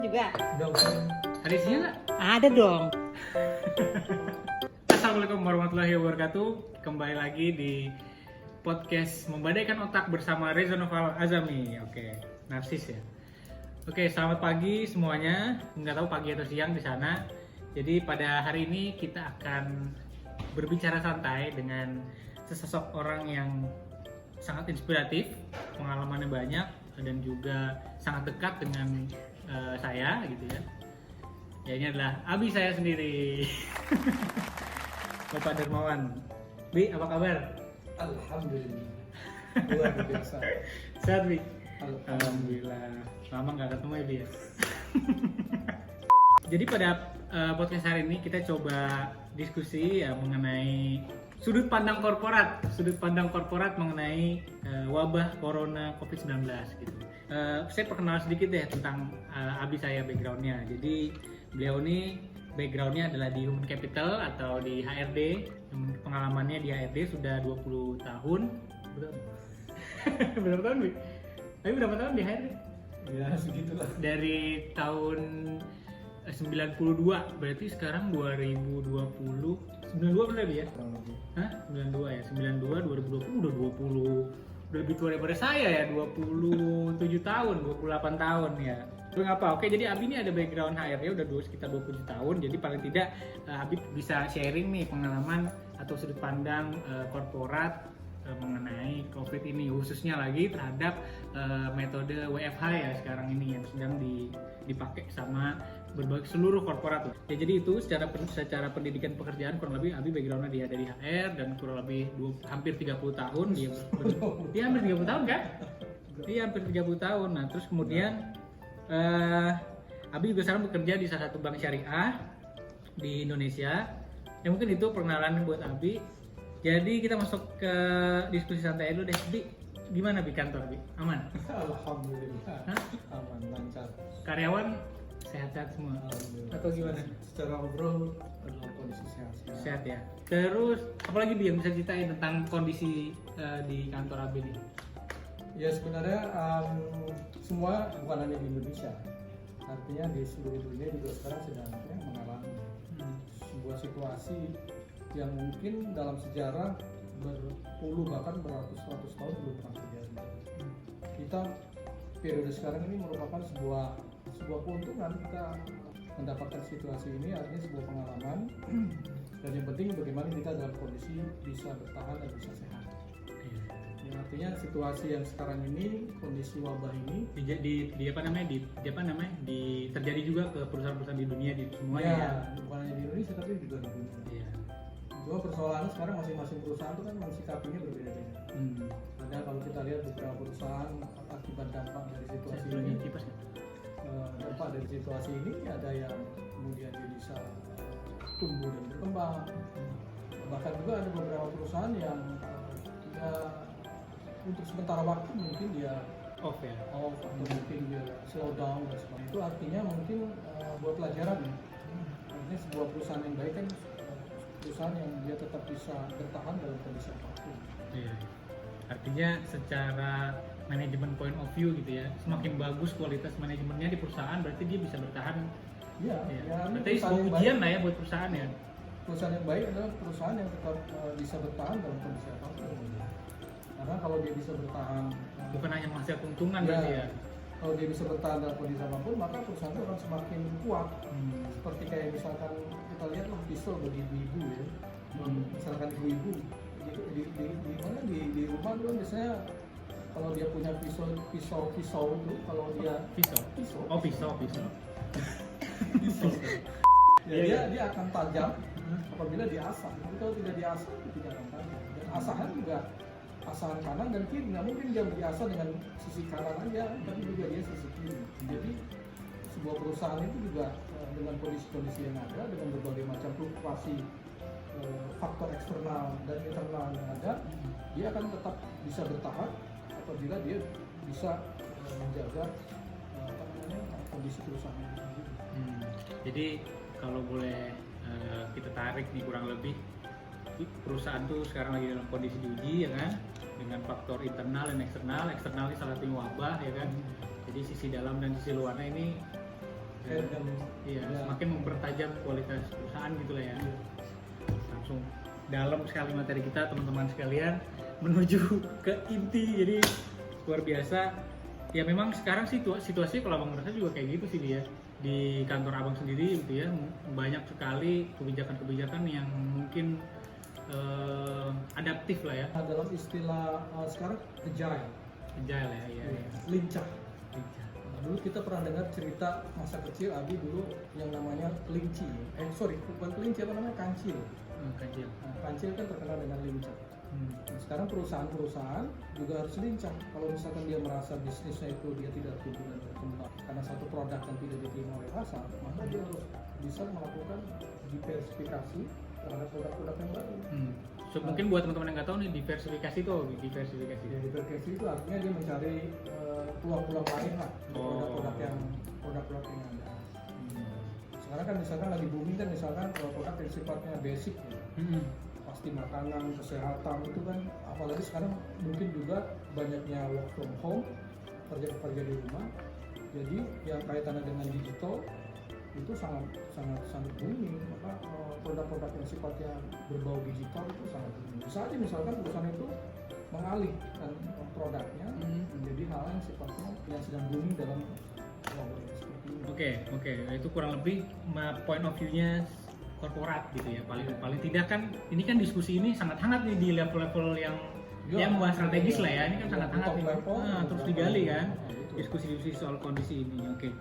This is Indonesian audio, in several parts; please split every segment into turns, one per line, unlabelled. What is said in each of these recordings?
Juga.
Dong. Ada isinya nggak?
Ada dong.
Assalamualaikum warahmatullahi wabarakatuh. Kembali lagi di podcast Membadaikan Otak bersama Reza Noval Azami. Oke, narsis ya. Oke, selamat pagi semuanya. Nggak tahu pagi atau siang di sana. Jadi pada hari ini kita akan berbicara santai dengan sesosok orang yang sangat inspiratif, pengalamannya banyak dan juga sangat dekat dengan saya gitu ya. Ya ini adalah Abi saya sendiri. Bapak Dermawan. Bi, apa kabar?
Alhamdulillah. Luar biasa.
Sehat, Bi?
Alhamdulillah.
Lama nggak ketemu ya, Bi ya? Jadi pada podcast hari ini kita coba diskusi ya mengenai sudut pandang korporat mengenai wabah corona COVID-19 gitu. Saya perkenal sedikit deh tentang Abi saya backgroundnya. Jadi beliau ini backgroundnya adalah di Human Capital atau di HRD. Pengalamannya di HRD sudah 20 tahun. Berapa tahun, Bi? Abi berapa tahun di HRD?
Ya segitulah.
Dari tahun 92, berarti sekarang 2020. 92 benar ya?
Kurang lebih.
Hah? 92 ya? 92, 2020 udah 20. Udah lebih tua daripada saya ya, 27 tahun, 28 tahun ya. Itu ngapa? Oke, jadi Abi ini ada background HRD udah sekitar 27 tahun. Jadi paling tidak Abi bisa sharing nih pengalaman atau sudut pandang korporat mengenai COVID ini, khususnya lagi terhadap metode WFH ya sekarang ini yang sedang dipakai sama berbagai seluruh korporat lah. Ya jadi itu secara pendidikan pekerjaan kurang lebih Abi backgroundnya dia dari HR dan kurang lebih hampir 30 tahun dia hampir 30 tahun kan? Iya hampir 30 tahun. Nah terus kemudian Abi juga sekarang bekerja di salah satu bank syariah di Indonesia. Ya mungkin itu perkenalan buat Abi. Jadi kita masuk ke diskusi santai dulu deh. Bi, gimana Bi kantor Bi? Aman?
Alhamdulillah.
Hah?
Aman, lancar.
Karyawan sehat-sehat semua?
Alhamdulillah.
Atau gimana?
Secara overall adalah kondisi sehat.
Sehat ya. Terus apalagi Bi yang bisa ceritain tentang kondisi di kantor Abi nih?
Ya sebenarnya semua bukan hanya di Indonesia. Artinya di seluruh dunia juga sekarang sedang mengalami sebuah situasi yang mungkin dalam sejarah berpuluh bahkan beratus-ratus tahun belum pernah terjadi. Kita periode sekarang ini merupakan sebuah keuntungan kita mendapatkan situasi ini, artinya sebuah pengalaman dan yang penting bagaimana kita dalam kondisi bisa bertahan dan bisa sehat. Yang artinya situasi yang sekarang ini, kondisi wabah ini
terjadi juga ke perusahaan-perusahaan di dunia di semuanya ya.
Bukan hanya di Indonesia tapi juga di dunia.
Iya.
Cuma persoalannya sekarang masing-masing perusahaan itu kan mensikapinya berbeda-beda. Ada kalau kita lihat beberapa perusahaan akibat dampak dari situasi ini, dampak dari situasi ini ada yang kemudian dia bisa tumbuh dan berkembang. Bahkan juga ada beberapa perusahaan yang dia untuk sementara waktu mungkin dia
Off ya.
atau mungkin dia slow down dan sebagainya. Itu artinya mungkin buat pelajaran ya. Artinya sebuah perusahaan yang baik kan perusahaan yang dia tetap bisa bertahan dalam kondisi apapun.
Iya. Artinya secara manajemen point of view gitu ya, semakin bagus kualitas manajemennya di perusahaan berarti dia bisa bertahan.
Iya.
Ya.
Ini
Berarti
perusahaan
sebuah
yang
ujian
baik.
lah ya buat perusahaan ya.
Perusahaan yang baik adalah perusahaan yang tetap bisa bertahan dalam kondisi apapun. Karena kalau dia bisa bertahan,
Bukan hanya menghasilkan keuntungan
ya,
berarti ya.
kalau dia bisa bertahan dalam kondisi apapun, maka perusahaan itu akan semakin kuat. Seperti kayak misalkan kita lihat lah pisau bagi ibu-ibu ya. Misalkan ibu-ibu di rumah itu kan biasanya kalau dia punya pisau itu kalau dia
Pisau. Oh pisau.
ya, dia akan tajam apabila diasah. Tapi kalau tidak diasah itu tidak akan tajam. Dan asahan juga asahan kanan dan kiri, nggak mungkin dia diasah dengan sisi kanan aja, tapi juga dia sisi kiri. Jadi sebuah perusahaan itu juga dengan kondisi-kondisi yang ada, dengan berbagai macam fluktuasi faktor eksternal dan internal yang ada, dia akan tetap bisa bertahan apabila dia bisa menjaga kondisi perusahaan itu.
Jadi kalau boleh kita tarik nih kurang lebih perusahaan tuh sekarang lagi dalam kondisi diuji ya kan, dengan faktor internal dan eksternal. Eksternal ini salah satunya wabah ya kan. Jadi sisi dalam dan sisi luarnya ini
terkait dengan
Iya,
ya,
semakin mempertajam kualitas perusahaan gitu lah ya.
iya.
Langsung dalam sekali materi kita teman-teman sekalian menuju ke inti. Jadi luar biasa. Ya memang sekarang sih situasi kalau abang merasa juga kayak gitu sih dia di kantor abang sendiri gitu ya, banyak sekali kebijakan-kebijakan yang mungkin adaptif lah ya,
Nah, dalam istilah sekarang agile,
agile ya, iya.
lincah.
Lincah.
Nah, dulu kita pernah dengar cerita masa kecil Abi dulu yang namanya kelinci. Bukan kelinci, apa namanya, kancil.
Kajian.
Nah, kancil kan terkenal dengan lincah. Nah, sekarang perusahaan-perusahaan juga harus lincah. Kalau misalkan dia merasa bisnisnya itu dia tidak tumbuh dan berkembang karena satu produk yang tidak diterima oleh pasar, maka dia harus bisa melakukan diversifikasi terhadap produk-produk yang baru.
So, mungkin buat teman-teman yang nggak tahu nih, diversifikasi itu diversifikasi.
Ya, diversifikasi itu artinya dia mencari peluang-peluang lain lah untuk produk-produk yang ada. Sekarang kan misalkan lagi booming kan misalkan produk yang sifatnya basic ya. Pasti makanan, kesehatan itu kan, apalagi sekarang mungkin juga banyaknya work from home, kerja di rumah. Jadi yang kaitannya dengan digital itu sangat booming. Maka produk-produk yang sifatnya berbau digital itu sangat booming. Bisa aja misalkan perusahaan itu mengalihkan produknya menjadi hal yang sifatnya yang sedang booming dalam seperti ini.
Oke. Itu kurang lebih point of view-nya korporat gitu ya. Paling tidak kan ini kan diskusi ini sangat hangat nih di level-level yang membahas strategis lah ya. Ini kan sangat hangat nih. Terus digali kan diskusi-diskusi soal kondisi ini. Oke.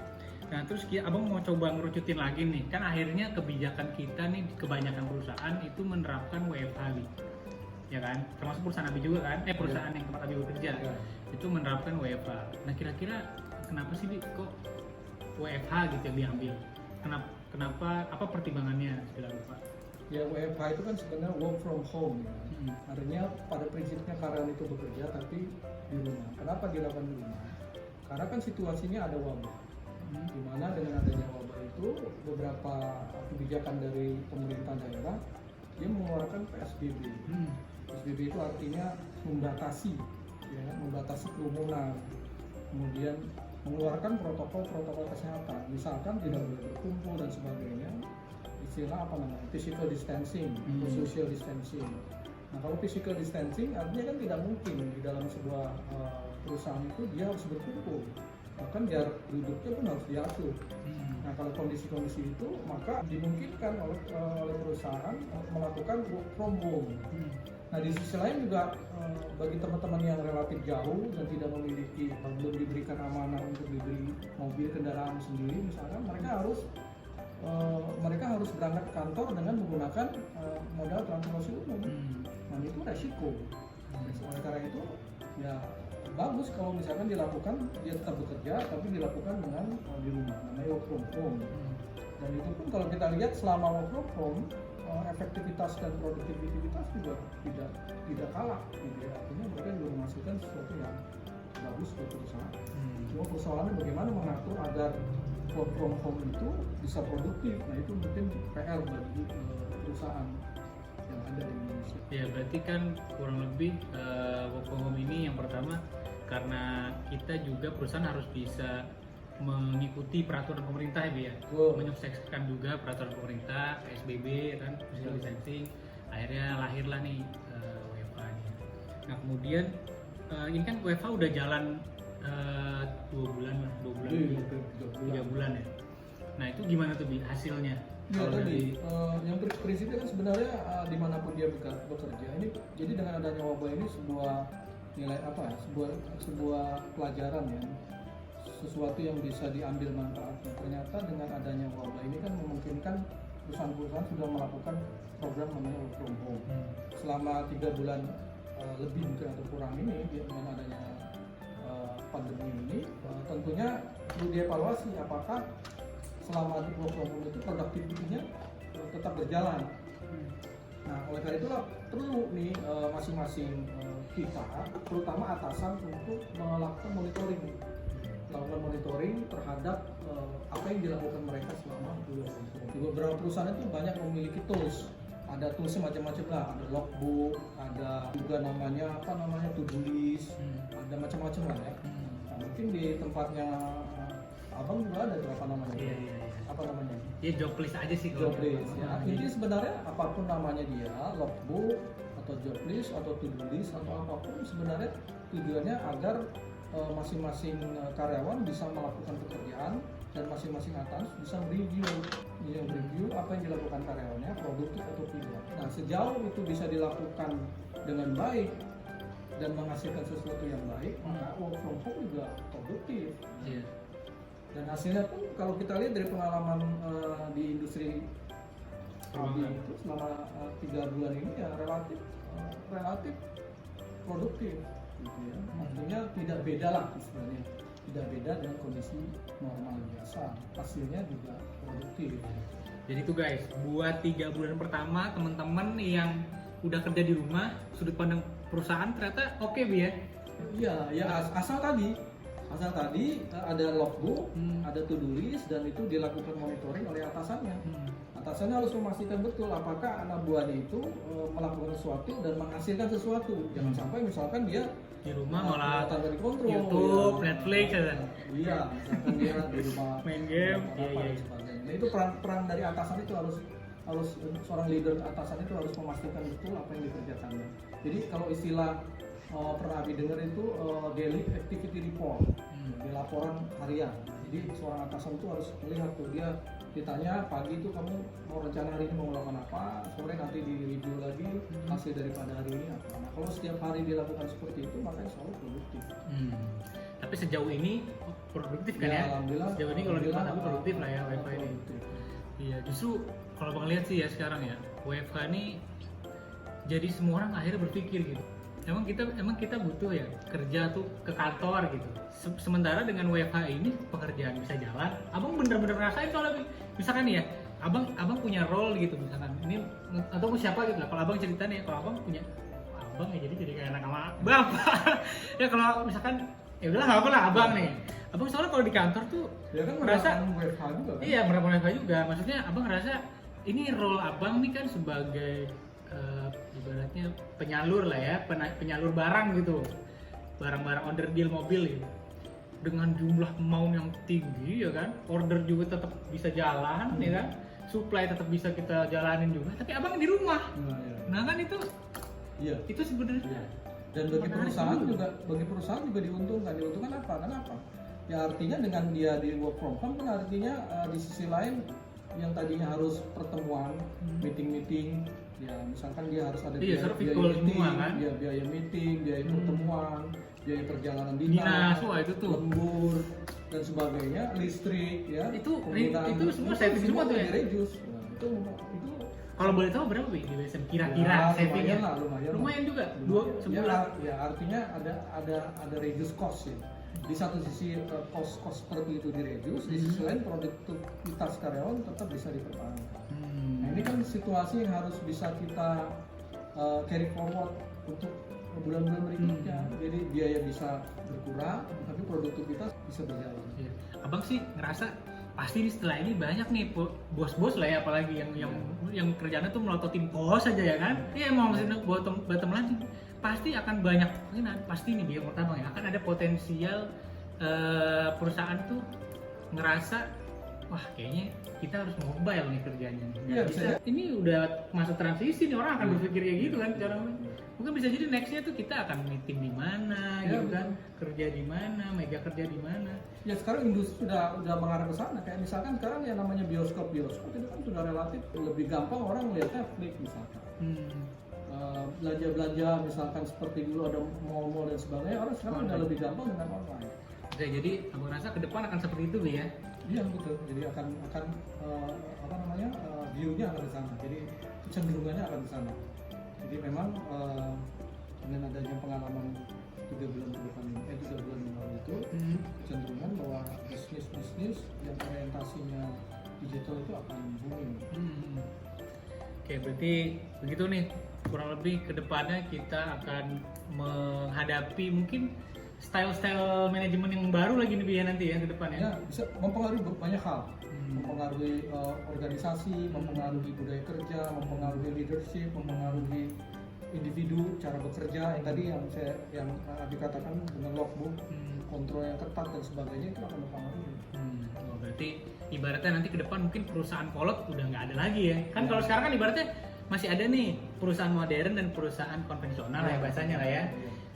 Nah, terus abang mau coba ngerucutin lagi nih. Kan akhirnya kebijakan kita nih, kebanyakan perusahaan itu menerapkan WFH nih. Ya kan? Termasuk perusahaan Abi juga kan? Perusahaan yang tempat Abi bekerja. Itu menerapkan WFH. Nah, kira-kira kenapa sih kok WFH gitu yang diambil? Kenapa apa pertimbangannya segala lupa?
Ya, WFH itu kan sebenarnya work from home ya. Artinya pada prinsipnya karyawan itu bekerja tapi di rumah. Kenapa dilakukan di rumah? Karena kan situasinya ada wabah. Di mana dengan adanya wabah itu beberapa kebijakan dari pemerintah daerah dia mengeluarkan PSBB. PSBB itu artinya membatasi kerumunan. Kemudian mengeluarkan protokol kesehatan, misalkan tidak boleh berkumpul dan sebagainya. Istilah physical distancing, social distancing. Nah, kalau physical distancing artinya kan tidak mungkin di dalam sebuah perusahaan itu dia harus berkumpul, bahkan jarak duduknya pun harus diatur. Nah, kalau kondisi-kondisi itu maka dimungkinkan oleh perusahaan melakukan work from home. Nah, di sisi lain juga bagi teman-teman yang relatif jauh dan tidak memiliki, belum diberikan amanah untuk diberi mobil kendaraan sendiri, misalkan mereka harus berangkat ke kantor dengan menggunakan modal transportasi umum. Nah, itu resiko. Oleh karena itu ya bagus kalau misalkan dilakukan, dia tetap bekerja tapi dilakukan dengan di rumah, namanya work from home. Dan itu pun kalau kita lihat selama work from home, efektivitas dan produktivitas juga tidak kalah gitu ya. Artinya mereka juga menghasilkan sesuatu yang bagus buat perusahaan. Cuma persoalannya bagaimana mengatur agar work from home itu bisa produktif. Nah, itu mungkin PR bagi perusahaan yang ada di Indonesia.
Ya, berarti kan kurang lebih work from home ini yang pertama karena kita juga perusahaan harus bisa mengikuti peraturan pemerintah ya, menyukseskan juga peraturan pemerintah, PSBB kan, physical distancing. Akhirnya lahirlah nih WFH-nya. Nah, kemudian ini kan WFH udah jalan 2 bulan, 3 bulan ya. Nah, itu gimana tuh hasilnya?
Ya tadi, yang prinsipnya kan sebenarnya dimanapun dia bekerja ini, jadi dengan adanya wabah ini sebuah nilai sebuah pelajaran ya, sesuatu yang bisa diambil manfaatnya. Ternyata dengan adanya wabah ini kan memungkinkan perusahaan-perusahaan sudah melakukan program namanya work from home. Selama 3 bulan lebih mungkin atau kurang ini dengan adanya pandemi ini, tentunya perlu dievaluasi apakah selama di work from home itu produktivitinya tetap berjalan. Nah, oleh karena itulah perlu nih masing-masing kita, terutama atasan, untuk melakukan monitoring terhadap apa yang dilakukan mereka selama work from home. Di beberapa perusahaan itu banyak memiliki tools. Ada toolsnya macam-macam lah, ada logbook, ada juga namanya to-do list, ada macam-macam lah ya. Nah, mungkin di tempatnya abang juga ada berapa namanya?
Iya. Ya job list aja sih kalau.
Job list ya. Ini sebenarnya apapun namanya dia, logbook atau job list atau to-do list atau apapun sebenarnya tujuannya agar masing-masing karyawan bisa melakukan pekerjaan dan masing-masing atas bisa mereview apa yang dilakukan karyawannya produktif atau tidak. Nah sejauh itu bisa dilakukan dengan baik dan menghasilkan sesuatu yang baik, maka work from home juga produktif.
Iya.
Dan hasilnya pun kalau kita lihat dari pengalaman di industri AB itu selama 3 bulan ini ya relatif produktif gitu ya. Artinya tidak beda lah istilahnya, tidak beda dengan kondisi normal biasa, hasilnya juga produktif.
Jadi tuh guys, buat 3 bulan pertama teman-teman yang udah kerja di rumah, sudut pandang perusahaan ternyata oke Bi ya.
Iya, ya asal tadi ada logbook, ada to-do list dan itu dilakukan monitoring oleh atasannya. Atasannya harus memastikan betul apakah anak buahnya itu melakukan sesuatu dan menghasilkan sesuatu. Jangan sampai misalkan dia
Di rumah malah
tanpa dikontrol,
YouTube,
ya.
Netflix ya.
Iya, misalkan dia di rumah
Main game,
apa
iya.
dan sebagainya. Nah, itu peran dari atasan itu harus seorang leader atasan itu harus memastikan betul apa yang dikerjakannya. Jadi kalau istilah pernah Abi dengar itu daily activity report, di laporan harian. Jadi seorang atasan itu harus melihat tuh, dia ditanya pagi itu kamu mau rencana hari ini mau melakukan apa, sore nanti di review lagi hasil daripada hari ini apa. Nah kalau setiap hari dilakukan seperti itu maka insya Allah produktif.
Tapi sejauh ini produktif kan ya?
Alhamdulillah.
Sejauh ini kalau di tempat aku produktif lah ya WFH ini.
Produktif.
Iya, justru kalau Bang lihat sih ya sekarang ya, WFH ini jadi semua orang akhirnya berpikir gitu. Emang kita butuh ya kerja tuh ke kantor gitu. Sementara dengan WFH ini pekerjaan bisa jalan. Abang bener-bener rasain soalnya misalkan nih ya, abang punya role gitu misalkan. Ini atau siapa gitu lah. Kalau abang cerita nih, kalau abang punya abang ya jadi kayak anak sama bapak. Ya kalau misalkan ya udahlah nggak apa lah abang nih. Abang soalnya kalau di kantor tuh
Ya kan
merasa
WFH juga kan?
iya menerapkan WFH juga. Maksudnya abang ngerasa ini role abang nih kan sebagai ibaratnya penyalur lah ya, penyalur barang gitu, barang-barang order deal mobil gitu. Dengan jumlah amount yang tinggi ya kan, order juga tetap bisa jalan ya kan, supply tetap bisa kita jalanin juga. Tapi abang di rumah, nah kan itu,
Iya.
itu sebenarnya.
Iya. Dan bagi perusahaan juga diuntungkan apa? Kenapa? Ya artinya dengan dia di work from home kan artinya di sisi lain yang tadinya harus pertemuan, meeting, ya misalkan dia harus ada biaya meeting,
kan?
biaya meeting, biaya pertemuan, biaya perjalanan
Dinas, wah itu tuh
lembur dan sebagainya, listrik, ya
itu semua
saving
semua tuh ya.
Reduce. Nah, itu
kalau boleh tahu berapa Bi? Kira-kira savingnya? Lumayan juga. Sebulan.
Ya artinya ada reduce cost ya. Di satu sisi cost seperti itu di reduce, di sisi lain produktivitas karyawan tetap bisa dipertahankan. Nah ini kan situasi yang harus bisa kita carry forward untuk bulan-bulan berikutnya. Jadi biaya bisa berkurang, tapi produktivitas bisa berjalan.
Iya. Abang sih ngerasa pasti nih setelah ini banyak nih bos-bos lah ya, apalagi yang kerjanya tuh melototin pos aja ya kan. Iya mau maksudnya bottom line pasti akan banyak, pasti nih yang pertama ya akan ada potensial perusahaan tuh ngerasa wah kayaknya kita harus mobile nih kerjanya.
Iya, bisa.
Ini udah masa transisi nih, orang akan berpikir kayak gitu kan cara mungkin bisa jadi nextnya tuh kita akan meeting di mana gitu kan, kerja di mana, mega kerja di mana.
Ya sekarang industri udah mengarah ke sana. Kayak misalkan sekarang yang namanya bioskop itu kan sudah relatif lebih gampang orang melihatnya Netflix misalkan. Belanja misalkan seperti dulu ada mall-mall dan sebagainya, orang sekarang udah lebih gampang dengan online.
Oke, jadi aku rasa ke depan akan seperti itu ya.
Iya betul. Jadi akan view-nya akan ke sana. Jadi kecenderungannya akan ke sana. Jadi memang dengan adanya pengalaman 3 bulan yang lalu itu kecenderungan bahwa bisnis yang orientasinya digital itu akan booming.
Oke, berarti begitu nih kurang lebih kedepannya kita akan menghadapi mungkin style manajemen yang baru lagi nih Bi nanti ya ke depannya.
Ya bisa mempengaruhi banyak hal, mempengaruhi organisasi, mempengaruhi budaya kerja, mempengaruhi leadership, mempengaruhi individu cara bekerja yang tadi yang dikatakan dengan logbook, kontrol yang ketat dan sebagainya itu akan mempengaruhi.
berarti ibaratnya nanti ke depan mungkin perusahaan kolot udah nggak ada lagi ya. Kan kalau sekarang kan ibaratnya masih ada nih perusahaan modern dan perusahaan konvensional ya bahasanya lah ya.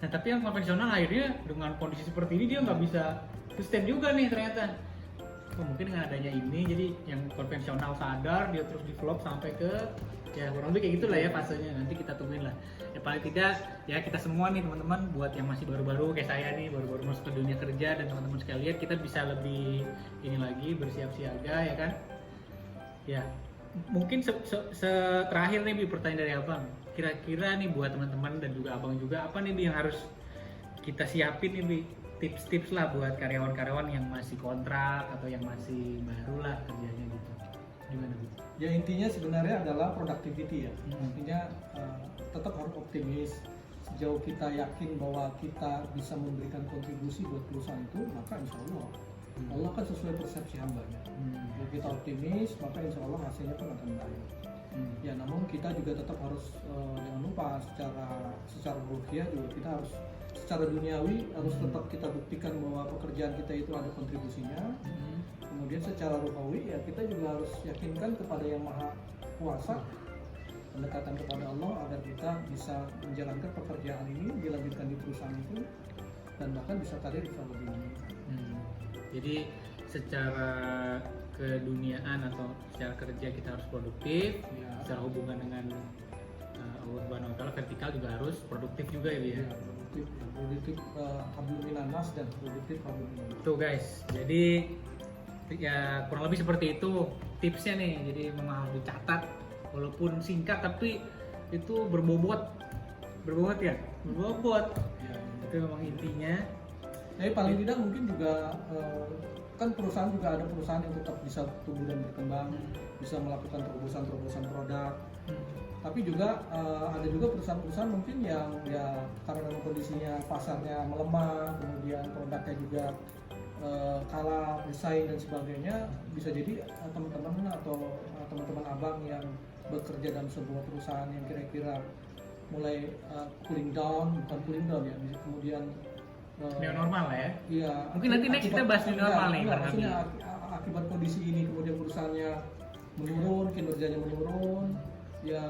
Nah tapi yang konvensional akhirnya dengan kondisi seperti ini dia nggak bisa sustain juga nih ternyata. Mungkin dengan adanya ini jadi yang konvensional sadar dia terus develop sampai ke ya kurang lebih kayak gitulah ya fasenya. Nanti kita tungguin lah. Ya paling tidak ya kita semua nih teman-teman buat yang masih baru-baru kayak saya nih baru-baru masuk ke dunia kerja dan teman-teman sekalian kita bisa lebih ini lagi bersiap siaga ya kan. Ya mungkin terakhir nih Bi, pertanyaan dari abang. Kira-kira nih buat teman-teman dan juga abang juga apa nih Bi yang harus kita siapin nih Bi? Tips-tips lah buat karyawan-karyawan yang masih kontrak atau yang masih baru lah kerjanya gitu. Gimana Bu?
Ya intinya sebenarnya adalah productivity ya. Intinya tetap harus optimis. Sejauh kita yakin bahwa kita bisa memberikan kontribusi buat perusahaan itu, maka insya Allah Allah kan sesuai persepsi hambanya. Kalau kita optimis, maka insya Allah hasilnya pun akan baik. Ya namun kita juga tetap harus jangan lupa secara rupiah juga kita harus secara duniawi harus tetap kita buktikan bahwa pekerjaan kita itu ada kontribusinya. Kemudian secara rohawi ya kita juga harus yakinkan kepada yang maha kuasa, pendekatan kepada Allah agar kita bisa menjalankan pekerjaan ini dilanjutkan di perusahaan itu dan bahkan bisa karir bisa lebih meningkat.
Jadi secara keduniaan atau secara kerja kita harus produktif, secara hubungan dengan Allah Subhanahu wa taala vertikal juga harus produktif juga ya,
Ya, produktif hablum minanas dan produktif hablum minanas.
Tuh guys, jadi ya kurang lebih seperti itu tipsnya nih. Jadi memang harus dicatat walaupun singkat tapi itu berbobot ya, berbobot.
Ya,
itu memang intinya.
Tapi paling tidak mungkin juga kan perusahaan juga ada perusahaan yang tetap bisa tumbuh dan berkembang, bisa melakukan terobosan produk. Tapi juga ada juga perusahaan-perusahaan mungkin yang ya karena kondisinya pasarnya melemah, kemudian produknya juga kalah bersaing dan sebagainya, bisa jadi teman-teman atau teman-teman abang yang bekerja dalam sebuah perusahaan yang kira-kira mulai cooling down, bukan cooling down ya, kemudian
New normal lah ya.
Iya.
Mungkin nanti next kita bahas new normal nih.
Maksudnya akibat kondisi ini kemudian perusahaannya menurun, kinerjanya menurun, ya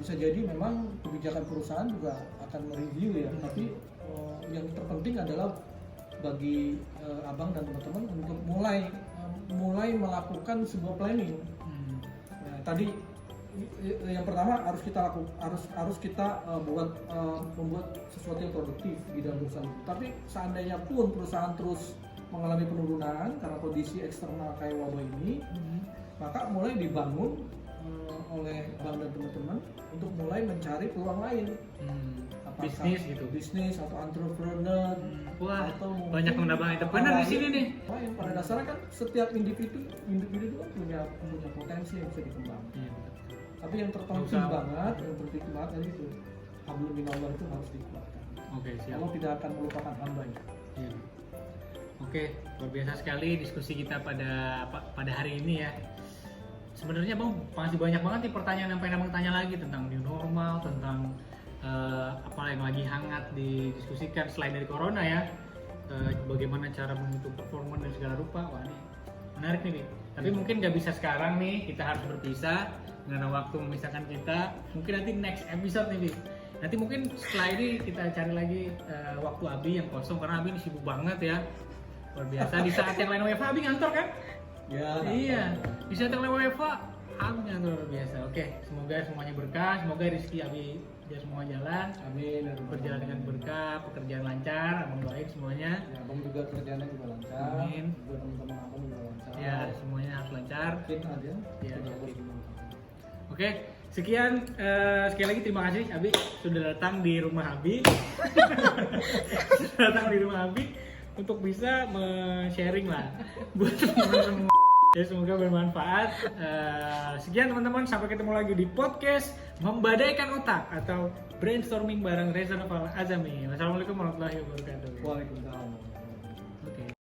bisa jadi memang kebijakan perusahaan juga akan mereview ya. Tapi yang terpenting adalah bagi abang dan teman-teman untuk mulai melakukan sebuah planning. Nah, tadi yang pertama harus kita membuat sesuatu yang produktif di dalam perusahaan. Tapi seandainya pun perusahaan terus mengalami penurunan karena kondisi eksternal kayak wabah ini, maka mulai dibangun oleh bank dan teman-teman untuk mulai mencari peluang lain.
Bisnis gitu.
Bisnis atau entrepreneur.
Wah,
atau
banyak menambah entrepreneur di sini nih.
Yang pada dasarnya kan setiap individu itu kan punya potensi yang bisa dikembangkan. Tapi yang terpenting banget itu hablum minallah itu harus dikuatkan.
Oke, siap.
Allah tidak akan melupakan hambanya.
Iya. Oke, luar biasa sekali diskusi kita pada hari ini ya. Sebenarnya Bang masih banyak banget nih pertanyaan yang pengen Abang tanya lagi tentang new normal, tentang apa yang lagi hangat didiskusikan selain dari corona ya. Bagaimana cara menentukan performa dan segala rupa. Wah, ini menarik nih. Tapi mungkin nggak bisa sekarang nih, kita harus berpisah karena waktu memisahkan kita. Mungkin nanti next episode nih, nanti mungkin setelah ini kita cari lagi waktu Abi yang kosong karena Abi ini sibuk banget ya, luar biasa. Di saat yang lain WFH Abi ngantor kan?
Ya.
Iya. Di saat yang lain WFH Abi ngantor luar biasa. Oke, semoga semuanya berkah, semoga rezeki Abi dia semua jalan.
Amin.
Berjalan dengan berkah, pekerjaan lancar, abang baik semuanya.
Ya, abang juga kerjanya juga lancar.
Amin.
Juga teman-teman abang juga lancar.
Ya, semuanya harus lancar.
Mungkin ada.
Ya,
Tidak
ya.
bos dulu.
Oke, sekian sekali lagi terima kasih Abi sudah datang di rumah Abi. Sudah datang di rumah Abi untuk bisa sharing lah buat teman-teman. Ya semoga bermanfaat. Sekian teman-teman, sampai ketemu lagi di podcast Membadaikan Otak atau Brainstorming bareng Reza Noval Azami. Wassalamualaikum warahmatullahi wabarakatuh.
Waalaikumsalam.